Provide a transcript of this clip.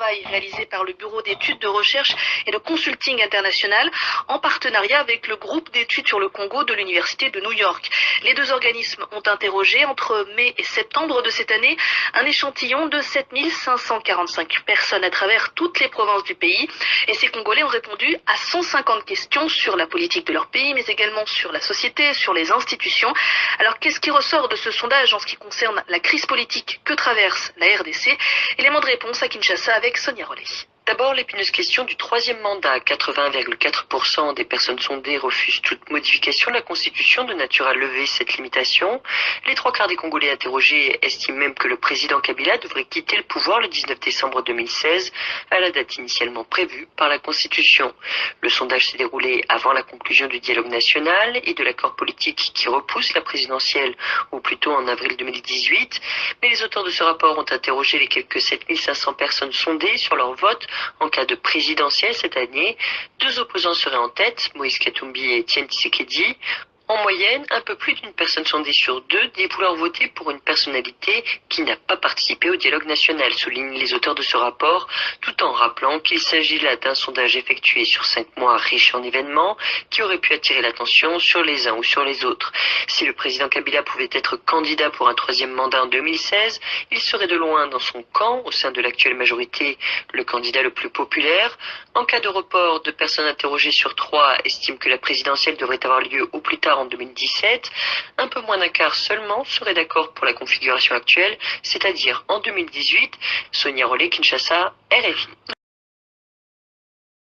Travail réalisé par le Bureau d'études de recherche et de consulting international en partenariat avec le groupe d'études sur le Congo de l'Université de New York. Les deux organismes ont interrogé entre mai et septembre de cette année un échantillon de 7545 personnes à travers toutes les provinces du pays et ces Congolais ont répondu à 150 questions sur la politique de leur pays mais également sur la société, sur les institutions. Alors qu'est-ce qui ressort de ce sondage en ce qui concerne la crise politique que traverse la RDC? Élément de réponse à Kinshasa avec Sonia Rollet. D'abord, l'épineuse question du troisième mandat. 80,4% des personnes sondées refusent toute modification de la Constitution de nature à lever cette limitation. Les trois quarts des Congolais interrogés estiment même que le président Kabila devrait quitter le pouvoir le 19 décembre 2016, à la date initialement prévue par la Constitution. Le sondage s'est déroulé avant la conclusion du dialogue national et de l'accord politique qui repousse la présidentielle, ou plutôt en avril 2018. Mais les auteurs de ce rapport ont interrogé les quelques 7500 personnes sondées sur leur vote en cas de présidentielle cette année. Deux opposants seraient en tête, Moïse Katumbi et Etienne Tshisekedi. En moyenne, un peu plus d'une personne sondée sur deux dit vouloir voter pour une personnalité qui n'a pas participé au dialogue national, soulignent les auteurs de ce rapport, tout en rappelant qu'il s'agit là d'un sondage effectué sur 5 mois riche en événements qui aurait pu attirer l'attention sur les uns ou sur les autres. Si le président Kabila pouvait être candidat pour un troisième mandat en 2016, il serait de loin dans son camp, au sein de l'actuelle majorité, le candidat le plus populaire. En cas de report, 2 personnes interrogées sur 3 estiment que la présidentielle devrait avoir lieu au plus tard en 2017, un peu moins d'un quart seulement serait d'accord pour la configuration actuelle, c'est-à-dire en 2018. Sonia Rollet, Kinshasa, RFI.